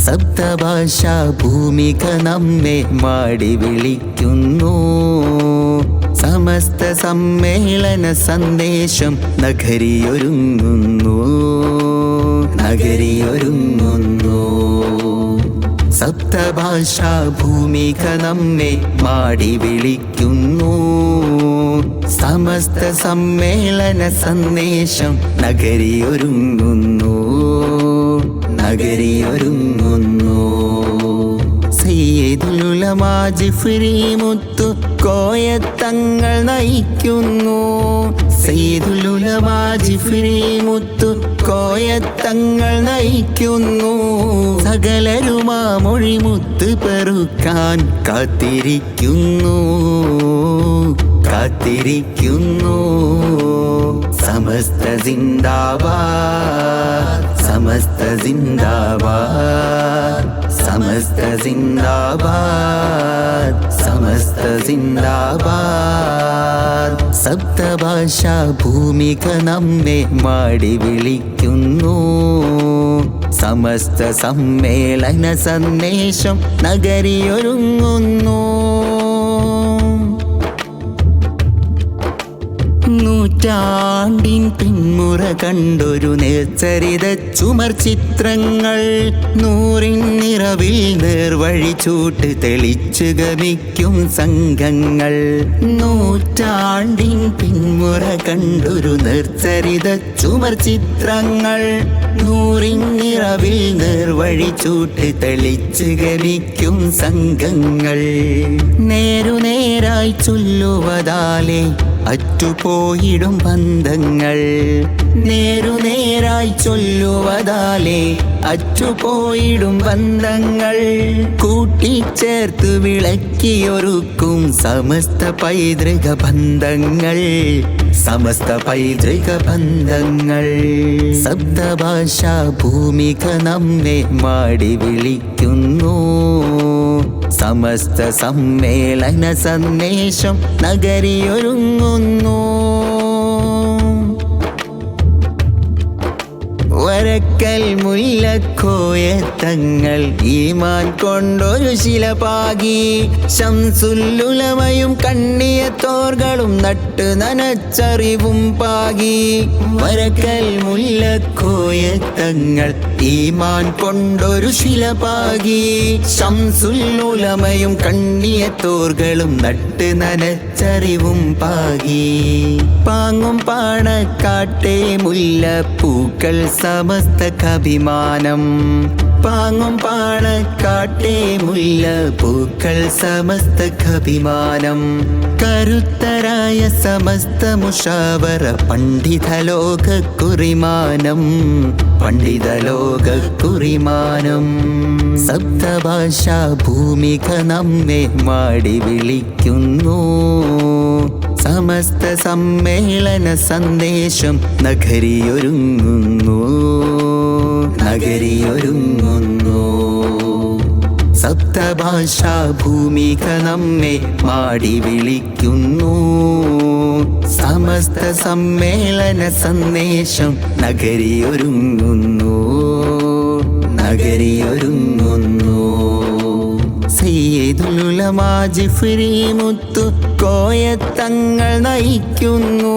സപ്തഭാഷാ ഭൂമിക നമ്മെ മാടി വിളിക്കുന്നു. സമസ്ത സമ്മേളന സന്ദേശം നഗരിയൊരുങ്ങുന്നു. സപ്തഭാഷാ ഭൂമിക നമ്മെ മാടി വിളിക്കുന്നു. സമസ്ത സമ്മേളന സന്ദേശം നഗരിയൊരുങ്ങുന്നു. സയ്യിദുൽ ഉലമാ ജിഫ്രി മുത്തു കോയത്തങ്ങൾ നയിക്കുന്നു. സയ്യിദുൽ ഉലമാ ജിഫ്രി മുത്തു കോയത്തങ്ങൾ നയിക്കുന്നു. സകലരുമാ മൊഴിമുത്ത് പെറുക്കാൻ കാത്തിരിക്കുന്നു. സമസ്ത സിന്ദാബാദ്, സമസ്ത സിന്ദാബാദ്, സമസ്ത സിന്ദാബാദ്, സമസ്ത സിന്ദാബാദ്. സപ്തഭാഷാ ഭൂമിക നമ്മെ മാടി വിളിക്കുന്നു. സമസ്ത സമ്മേളന സന്ദേശം നഗരിയൊരുങ്ങുന്നു. നൂറ്റാണ്ടിൻ പിന്മുറ കണ്ടൊരു നേർച്ചരിത ചുമർ ചിത്രങ്ങൾ. നൂറിൻ നിറവിൽ നേർവഴി ചൂട്ട് തെളിച്ചു ഗമിക്കും സംഘങ്ങൾ. നൂറ്റാണ്ടിൻ പിന്മുറ കണ്ടൊരു നേർച്ചരിത ചുമർ ചിത്രങ്ങൾ. നൂറിൻ നിറവിൽ നേർവഴി ചൂട്ട് തെളിച്ചു ഗമിക്കും സംഘങ്ങൾ. നേരുനേരായി ചൊല്ലുവതാലേ അറ്റുപോയിടും ബന്ധങ്ങൾ. നേരുനേരായി ചൊല്ലുവതാലേ അറ്റുപോയിടും ബന്ധങ്ങൾ. കൂട്ടിച്ചേർത്ത് വിളക്കിയൊരുക്കും സമസ്ത പൈതൃക ബന്ധങ്ങൾ. സപ്തഭാഷാ ഭൂമിക നമ്മെ മാടി വിളിക്കുന്നു. സമസ്ത സമ്മേളന സന്ദേശം നഗരിയൊരുങ്ങുന്നു. വരക്കൽ മുല്ലക്കോയത്തങ്ങൾ ഈമാൻ കൊണ്ടൊരു ശിലപാകി. ശംസുൽ ഉലമയും കണ്ണിയത്തോർകളും നട്ട് നനച്ചറിവും പാകി. വരക്കൽ മുല്ലക്കോയത്തങ്ങൾ ഈമാൻ കൊണ്ടൊരു ശിലപാകി. ശംസുൽ ഉലമയും കണ്ണിയത്തോർകളും നട്ട് നനച്ചറിവും പാകി. പാങ്ങും പാണക്കാട്ടെ മുല്ലപ്പൂക്കൾ സമസ്തക്കഭിമാനം. പാങ്ങും പാണക്കാട്ടെ മുല്ലപ്പൂക്കൾ സമസ്തക്കഭിമാനം. കരുത്തരായ സമസ്ത മുഷാവറ പണ്ഡിതലോകുറിമാനം. സപ്തഭാഷാ ഭൂമിക നമ്മെ മാടി വിളിക്കുന്നു. സമസ്ത സമ്മേളന സന്ദേശം നഗരിയൊരുങ്ങുന്നു. സപ്തഭാഷാ ഭൂമിക നമ്മെ മാടി വിളിക്കുന്നു. സമസ്ത സമ്മേളന സന്ദേശം നഗരിയൊരുങ്ങുന്നു. സയ്യിദുൽ ഉലമാ ജിഫ്രി മുത്തു കോയത്തങ്ങൾ നയിക്കുന്നു.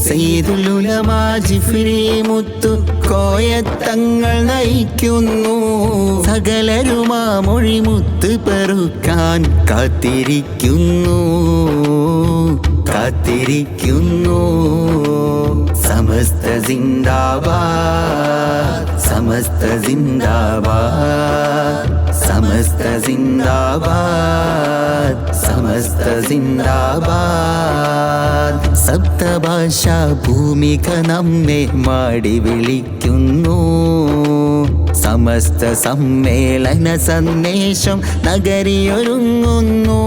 സയ്യിദുൽ ഉലമാ ജിഫ്രി മുത്തു കോയത്തങ്ങൾ നയിക്കുന്നു. സകലരുമാ മൊഴിമുത്ത് പെറുക്കാൻ കാത്തിരിക്കുന്നു. സമസ്ത സിന്ദാബാദ്, സമസ്ത സിന്ദാബാദ്, സമസ്ത സിന്ദാബാദ്, സമസ്ത സിന്ദാബാദ്. സപ്തഭാഷാ ഭൂമിക നമ്മെ മാടി വിളിക്കുന്നു. സമസ്ത സമ്മേളന സന്ദേശം നഗരിയൊരുങ്ങുന്നു.